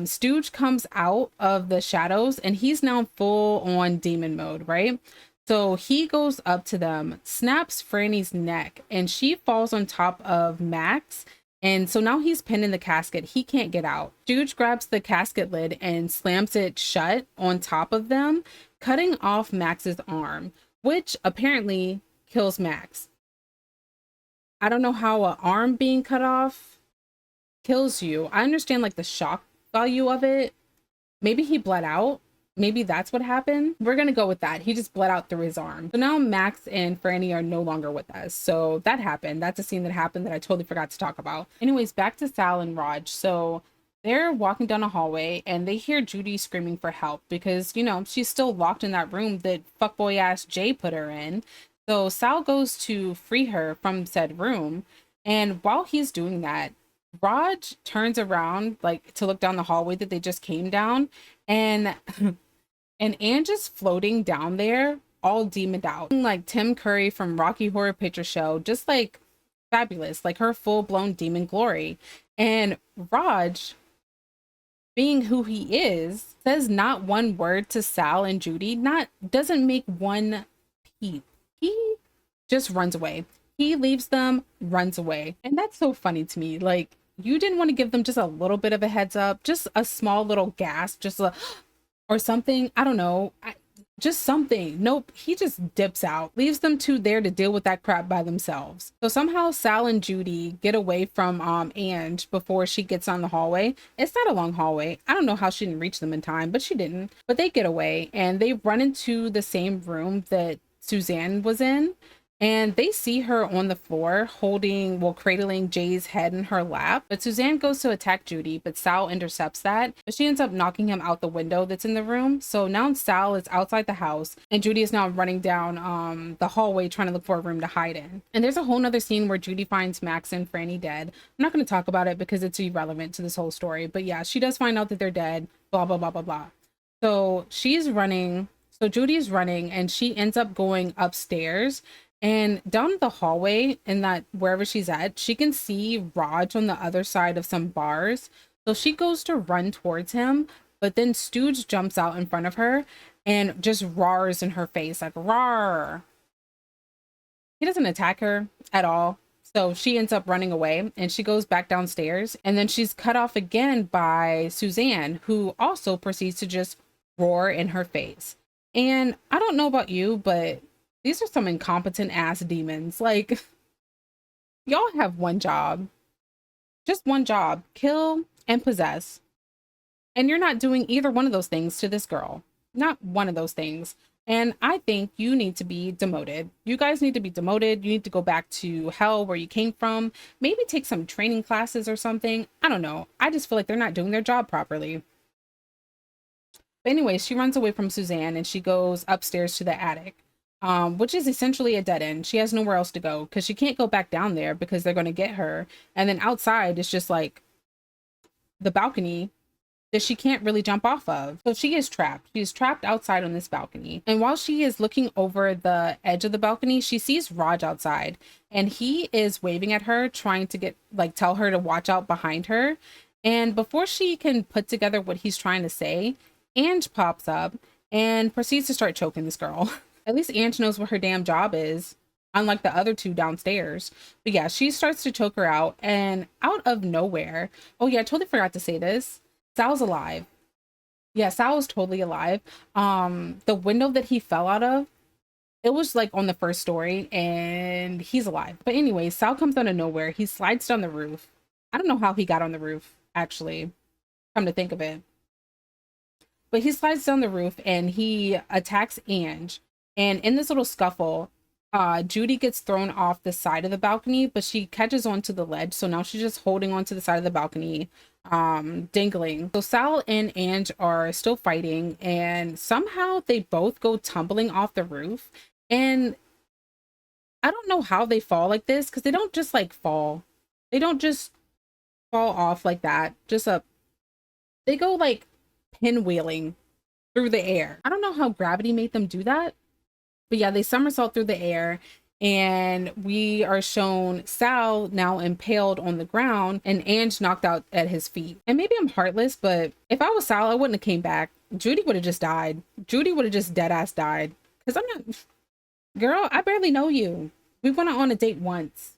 Stooge comes out of the shadows, and he's now full on demon mode, right? So he goes up to them, snaps Franny's neck, and she falls on top of Max. And so now he's pinned in the casket. He can't get out. Stooge grabs the casket lid and slams it shut on top of them, cutting off Max's arm, which apparently kills Max. I don't know how an arm being cut off kills you. I understand like the shock value of it. Maybe he bled out. Maybe that's what happened. We're gonna go with that. He just bled out through his arm. So now Max and Franny are no longer with us. So that happened. That's a scene that happened that I totally forgot to talk about. Anyways, back to Sal and Raj. So they're walking down a hallway and they hear Judy screaming for help because, you know, she's still locked in that room that fuckboy ass Jay put her in. So Sal goes to free her from said room. And while he's doing that, Raj turns around like to look down the hallway that they just came down, and and Ange is floating down there all demoned out, like Tim Curry from Rocky Horror Picture Show, just like fabulous, like her full-blown demon glory. And Raj, being who he is, says not one word to Sal and Judy, doesn't make one peep. He just runs away. He leaves them, runs away. And that's so funny to me. Like, you didn't want to give them just a little bit of a heads up, just a small little gasp, just a, or something. I don't know. Just something. Nope. He just dips out, leaves them two there to deal with that crap by themselves. So somehow Sal and Judy get away from Ange before she gets on the hallway. It's not a long hallway. I don't know how she didn't reach them in time, but she didn't. But they get away and they run into the same room that Suzanne was in. And they see her on the floor cradling Jay's head in her lap. But Suzanne goes to attack Judy, but Sal intercepts that. But she ends up knocking him out the window that's in the room. So now Sal is outside the house and Judy is now running down the hallway trying to look for a room to hide in. And there's a whole nother scene where Judy finds Max and Franny dead. I'm not going to talk about it because it's irrelevant to this whole story. But yeah, she does find out that they're dead, blah, blah, blah, blah, blah. So she's running. So Judy's running and she ends up going upstairs. And down the hallway in that wherever she's at, she can see Raj on the other side of some bars. So she goes to run towards him, but then Stooge jumps out in front of her and just roars in her face, like roar. He doesn't attack her at all. So she ends up running away and she goes back downstairs, and then she's cut off again by Suzanne, who also proceeds to just roar in her face. And I don't know about you, but these are some incompetent ass demons. Like, y'all have one job. Just one job. Kill and possess. And you're not doing either one of those things to this girl. Not one of those things. And I think you need to be demoted. You guys need to be demoted. You need to go back to hell where you came from. Maybe take some training classes or something. I don't know. I just feel like they're not doing their job properly. But anyway, she runs away from Suzanne and she goes upstairs to the attic. Which is essentially a dead end. She has nowhere else to go because she can't go back down there because they're going to get her. And then outside it's just like the balcony that she can't really jump off of. So she is trapped. She is trapped outside on this balcony. And while she is looking over the edge of the balcony, she sees Raj outside and he is waving at her, trying to get like tell her to watch out behind her. And before she can put together what he's trying to say, Ange pops up and proceeds to start choking this girl. At least Ange knows what her damn job is, unlike the other two downstairs. But yeah, she starts to choke her out, and out of nowhere, oh yeah, I totally forgot to say this, Sal's alive. Yeah, Sal is totally alive. The window that he fell out of, it was like on the first story, and he's alive. But anyway, Sal comes out of nowhere. He slides down the roof. I don't know how he got on the roof, actually, come to think of it. But he slides down the roof and he attacks Ange. And in this little scuffle, Judy gets thrown off the side of the balcony, but she catches onto the ledge. So now she's just holding onto the side of the balcony, dangling. So Sal and Ange are still fighting, and somehow they both go tumbling off the roof. And I don't know how they fall like this, because they don't just like fall. They don't just fall off like that. Just they go like pinwheeling through the air. I don't know how gravity made them do that. But yeah, they somersault through the air, and we are shown Sal now impaled on the ground and Ange knocked out at his feet. And maybe I'm heartless, but if I was Sal, I wouldn't have came back. Judy would have just died. Judy would have just dead ass died. Because I'm not, girl, I barely know you. We went on a date once.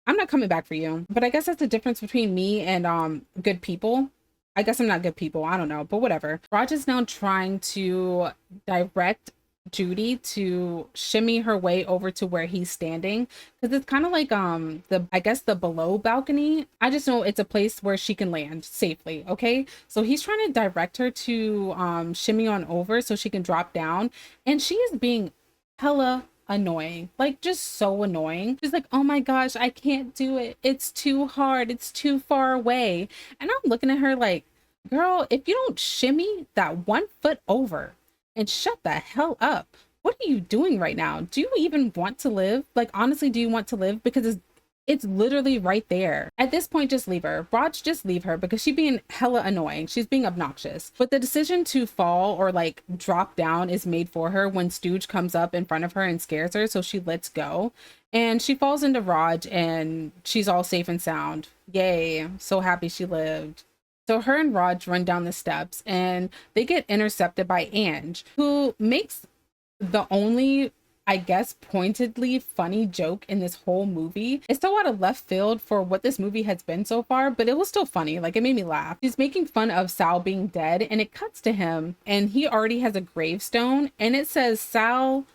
I'm not coming back for you. But I guess that's the difference between me and good people. I guess I'm not good people. I don't know, but whatever. Raj is now trying to direct Judy to shimmy her way over to where he's standing, because it's kind of like I guess the below balcony. I just know it's a place where she can land safely. Okay, so he's trying to direct her to shimmy on over so she can drop down, and she is being hella annoying, like just so annoying. She's like, oh my gosh, I can't do it, it's too hard, it's too far away. And I'm looking at her like, girl, if you don't shimmy that 1 foot over and shut the hell up, what are you doing right now? Do you even want to live? Like, honestly, do you want to live? Because it's literally right there. At this point, just leave her. Raj, just leave her, because she's being hella annoying. She's being obnoxious. But the decision to fall or like drop down is made for her when Stooge comes up in front of her and scares her. So she lets go and she falls into Raj, and she's all safe and sound. Yay. So happy she lived. So her and Raj run down the steps and they get intercepted by Ange, who makes the only, I guess, pointedly funny joke in this whole movie. It's so out of left field for what this movie has been so far, but it was still funny. Like, it made me laugh. She's making fun of Sal being dead, and it cuts to him and he already has a gravestone and it says Sal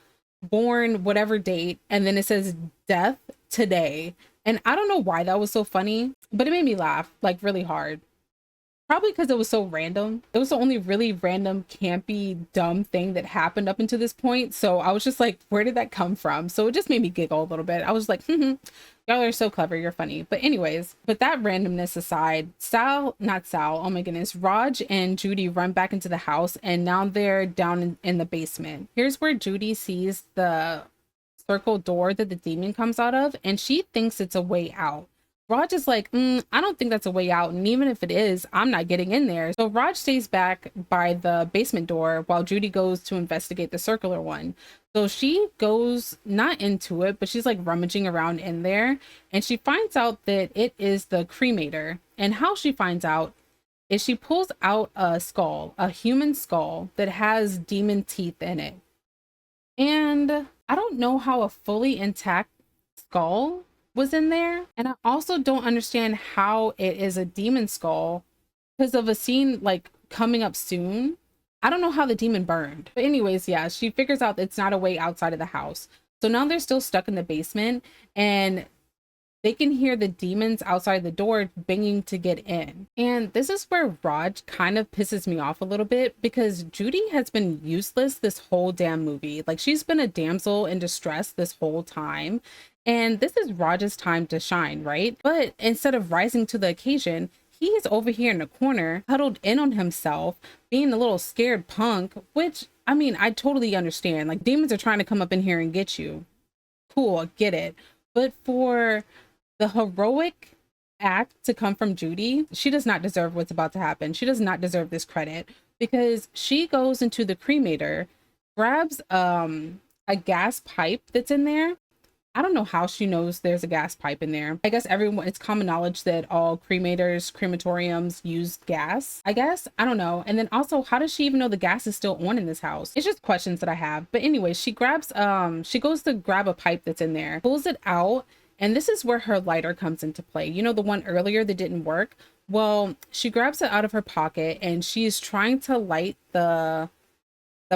born whatever date, and then it says death today. And I don't know why that was so funny, but it made me laugh like really hard. Probably because it was so random. It was the only really random, campy, dumb thing that happened up until this point. So I was just like, where did that come from? So it just made me giggle a little bit. I was like, y'all are so clever. You're funny. But anyways, but that randomness aside, not Sal, oh my goodness, Raj and Judy run back into the house, and now they're down in the basement. Here's where Judy sees the circle door that the demon comes out of, and she thinks it's a way out. Raj is like, I don't think that's a way out. And even if it is, I'm not getting in there. So Raj stays back by the basement door while Judy goes to investigate the circular one. So she goes not into it, but she's like rummaging around in there. And she finds out that it is the cremator. And how she finds out is she pulls out a skull, a human skull that has demon teeth in it. And I don't know how a fully intact skull was in there, and I also don't understand how it is a demon skull because of a scene like coming up soon. I don't know how the demon burned, but anyways, yeah, she figures out it's not a way outside of the house. So now they're still stuck in the basement, and they can hear the demons outside the door banging to get in. And this is where Raj kind of pisses me off a little bit, because Judy has been useless this whole damn movie. Like, she's been a damsel in distress this whole time. And this is Raj's time to shine, right? But instead of rising to the occasion, he's over here in the corner, huddled in on himself, being a little scared punk, which, I mean, I totally understand. Like, demons are trying to come up in here and get you. Cool, get it. But for the heroic act to come from Judy, she does not deserve what's about to happen. She does not deserve this credit because she goes into the cremator, grabs a gas pipe that's in there. I don't know how she knows there's a gas pipe in there. I guess everyone, it's common knowledge that all cremators, crematoriums use gas, I guess. I don't know. And then also, how does she even know the gas is still on in this house? It's just questions that I have. But anyway, she grabs, she goes to grab a pipe that's in there, pulls it out. And this is where her lighter comes into play. You know, the one earlier that didn't work? Well, she grabs it out of her pocket and she's trying to light the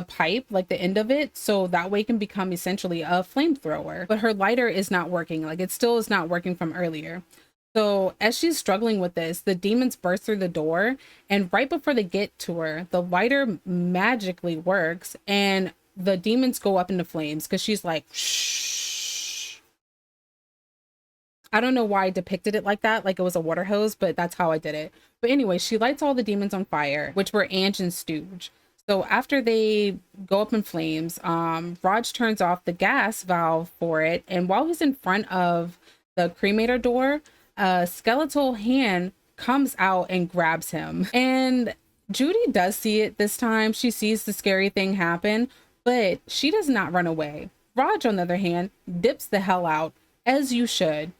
pipe, like the end of it, so that way it can become essentially a flamethrower. But her lighter is not working. Like it still is not working from earlier. So as she's struggling with this, the demons burst through the door, and right before they get to her, the lighter magically works and the demons go up into flames because she's like, shh. I don't know why I depicted it like that, like it was a water hose, but that's how I did it. But anyway, she lights all the demons on fire, which were Ange and Stooge. So after they go up in flames, Raj turns off the gas valve for it. And while he's in front of the cremator door, a skeletal hand comes out and grabs him. And Judy does see it this time. She sees the scary thing happen, but she does not run away. Raj, on the other hand, dips the hell out, as you should.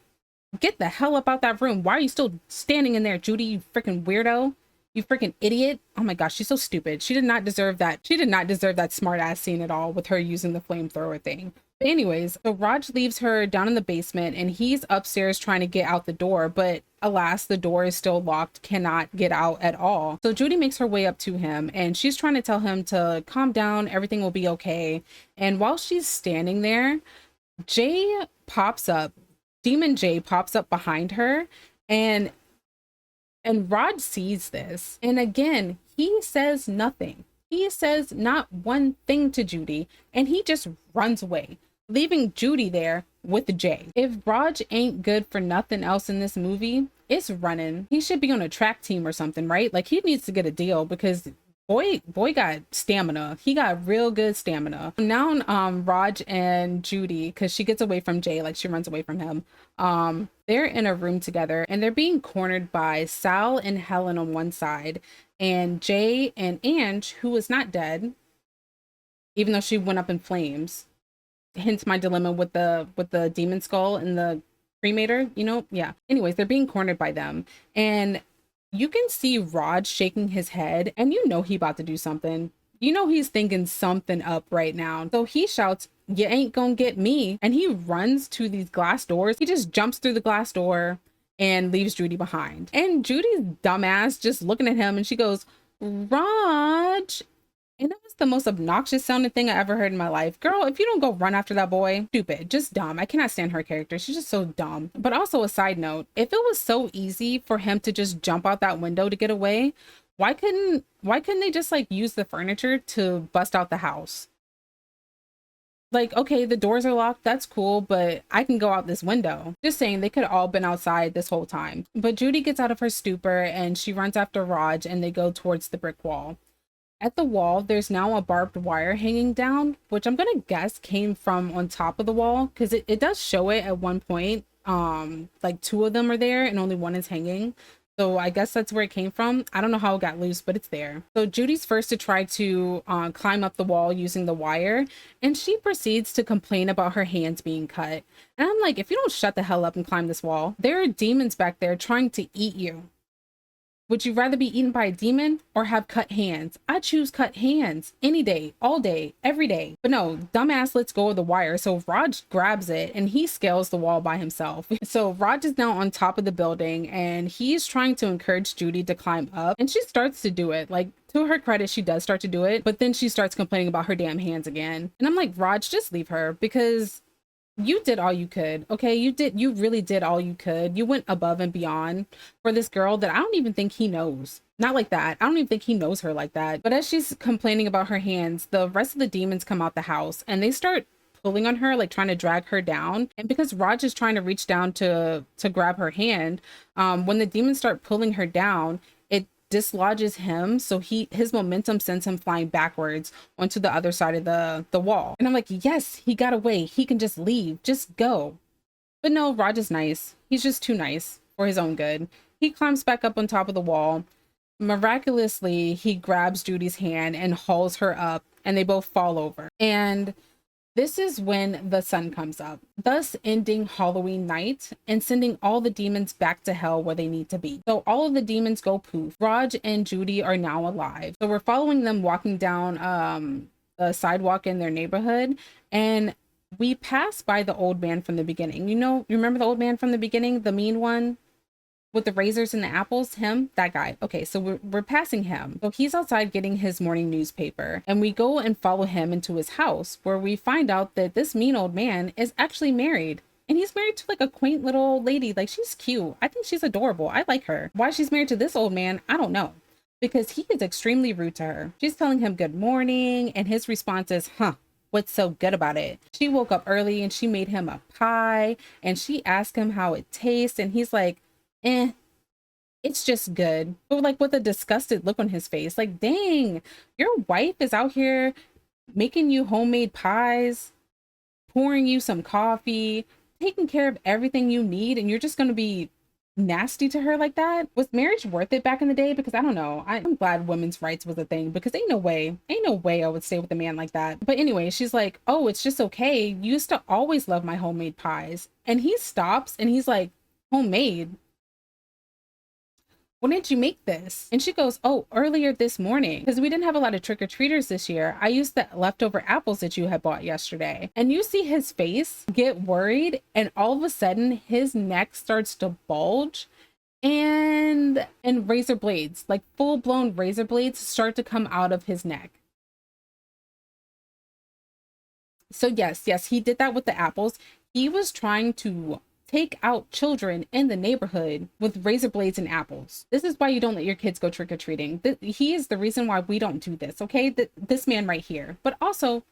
Get the hell up out that room. Why are you still standing in there, Judy, you freaking weirdo? You freaking idiot. Oh my gosh, she's so stupid. She did not deserve that. She did not deserve that smart ass scene at all with her using the flamethrower thing. But anyways, so Raj leaves her down in the basement and he's upstairs trying to get out the door, but alas, the door is still locked, cannot get out at all. So Judy makes her way up to him and she's trying to tell him to calm down, everything will be okay. And while she's standing there, Jay pops up, Demon Jay pops up behind her, and Rod sees this. And again, he says nothing. He says not one thing to Judy, and he just runs away, leaving Judy there with Jay. If Raj ain't good for nothing else in this movie, it's running. He should be on a track team or something, right? Like he needs to get a deal because boy got stamina. He got real good stamina. Now Raj and Judy, because she gets away from Jay, like she runs away from him, they're in a room together and they're being cornered by Sal and Helen on one side and Jay and Ange, who is not dead, even though she went up in flames. Hence my dilemma with the demon skull and the cremator, you know? Yeah. Anyways, they're being cornered by them. And you can see Rod shaking his head and you know he about to do something. You know he's thinking something up right now. So he shouts, "You ain't gonna get me." And he runs to these glass doors. He just jumps through the glass door and leaves Judy behind. And Judy's dumbass just looking at him and she goes, "Raj." And that was the most obnoxious sounding thing I ever heard in my life. Girl, if you don't go run after that boy, stupid, just dumb. I cannot stand her character. She's just so dumb. But also a side note, if it was so easy for him to just jump out that window to get away, why couldn't they just like use the furniture to bust out the house? Like, okay, the doors are locked, that's cool, but I can go out this window. Just saying, they could all been outside this whole time. But Judy gets out of her stupor and she runs after Raj and they go towards the brick wall. At the wall, there's now a barbed wire hanging down, which I'm gonna guess came from on top of the wall, because it does show it at one point. Like two of them are there and only one is hanging. So I guess that's where it came from. I don't know how it got loose, but it's there. So Judy's first to try to climb up the wall using the wire, and she proceeds to complain about her hands being cut. And I'm like, if you don't shut the hell up and climb this wall, there are demons back there trying to eat you. Would you rather be eaten by a demon or have cut hands? I choose cut hands any day, all day, every day. But no, dumbass lets go of the wire. So Raj grabs it and he scales the wall by himself. So Raj is now on top of the building and he's trying to encourage Judy to climb up. And she starts to do it. Like, to her credit, she does start to do it. But then she starts complaining about her damn hands again. And I'm like, Raj, just leave her, because you did all you could. Okay, you really did all you could. You went above and beyond for this girl that I don't even think he knows. Not like that. I don't even think he knows her like that. But as she's complaining about her hands, the rest of the demons come out the house and they start pulling on her, like trying to drag her down. And because Raj is trying to reach down to grab her hand, when the demons start pulling her down, it dislodges him, so his momentum sends him flying backwards onto the other side of the wall. And I'm like, yes, he got away, he can just leave, just go. But no, Raj is nice. He's just too nice. for his own good. He climbs back up on top of the wall. Miraculously, he grabs Judy's hand and hauls her up, and they both fall over. And this is when the sun comes up, thus ending Halloween night and sending all the demons back to hell where they need to be. So all of the demons go poof. Raj and Judy are now alive. So we're following them walking down the sidewalk in their neighborhood, and we pass by the old man from the beginning. You remember the old man from the beginning, the mean one with the razors and the apples? Him, that guy. Okay, so we're passing him. So he's outside getting his morning newspaper, and we go and follow him into his house, where we find out that this mean old man is actually married. And he's married to like a quaint little old lady. Like, she's cute. I think she's adorable. I like her. Why she's married to this old man, I don't know, because he is extremely rude to her. She's telling him good morning, and his response is, huh, what's so good about it? She woke up early and she made him a pie, and she asked him how it tastes, and he's like, it's just good. But like with a disgusted look on his face, like, dang, your wife is out here making you homemade pies, pouring you some coffee, taking care of everything you need, and you're just going to be nasty to her like that? Was marriage worth it back in the day? Because I don't know. I'm glad women's rights was a thing, because ain't no way I would stay with a man like that. But anyway, she's like, oh, it's just okay. You used to always love my homemade pies. And he stops and he's like, homemade? When did you make this? And she goes, oh, earlier this morning, because we didn't have a lot of trick-or-treaters this year. I used the leftover apples that you had bought yesterday. And you see his face get worried, and all of a sudden his neck starts to bulge, and razor blades, like full-blown razor blades, start to come out of his neck. So yes, he did that with the apples. He was trying to take out children in the neighborhood with razor blades and apples. This is why you don't let your kids go trick-or-treating. He is the reason why we don't do this, okay? This man right here. But also,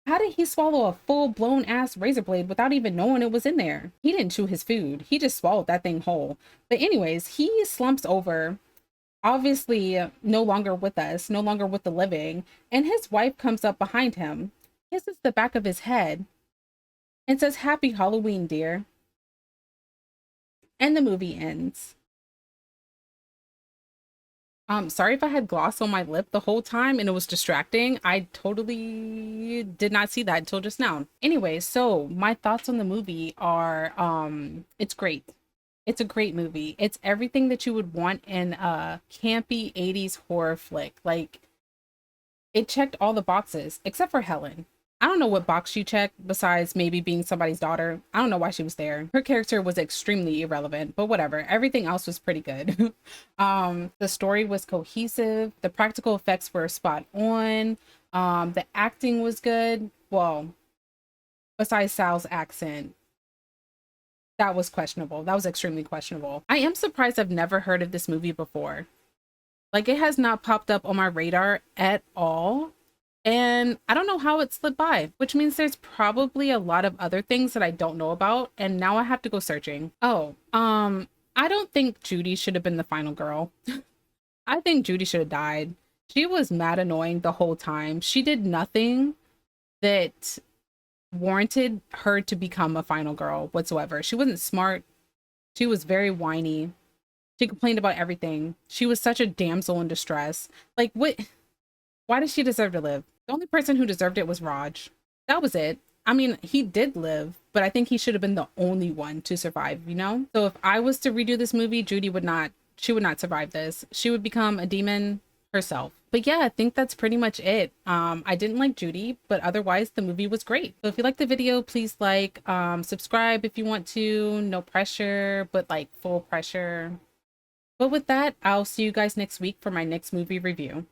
how did he swallow a full-blown ass razor blade without even knowing it was in there? He didn't chew his food. He just swallowed that thing whole. But anyways, he slumps over, obviously no longer with us, no longer with the living, and his wife comes up behind him, kisses the back of his head, and says, happy Halloween, dear. And the movie ends. Sorry if I had gloss on my lip the whole time and it was distracting. I totally did not see that until just now. Anyway, so my thoughts on the movie are, it's great. It's a great movie. It's everything that you would want in a campy 80s horror flick. Like, it checked all the boxes except for Helen. I don't know what box she checked besides maybe being somebody's daughter. I don't know why she was there. Her character was extremely irrelevant, but whatever. Everything else was pretty good. The story was cohesive. The practical effects were spot on. The acting was good. Well, besides Sal's accent, that was questionable. That was extremely questionable. I am surprised I've never heard of this movie before. Like, it has not popped up on my radar at all. And I don't know how it slid by, which means there's probably a lot of other things that I don't know about, and now I have to go searching. Oh, I don't think Judy should have been the final girl. I think Judy should have died. She was mad annoying the whole time. She did nothing that warranted her to become a final girl whatsoever. She wasn't smart. She was very whiny. She complained about everything. She was such a damsel in distress. Like, what? Why does she deserve to live? The only person who deserved it was Raj. That was it. I mean, he did live, but I think he should have been the only one to survive, you know? So if I was to redo this movie, Judy would not survive this. She would become a demon herself. But yeah, I think that's pretty much it. I didn't like Judy, but otherwise the movie was great. So if you liked the video, please like, subscribe if you want to. No pressure, but like full pressure. But with that, I'll see you guys next week for my next movie review.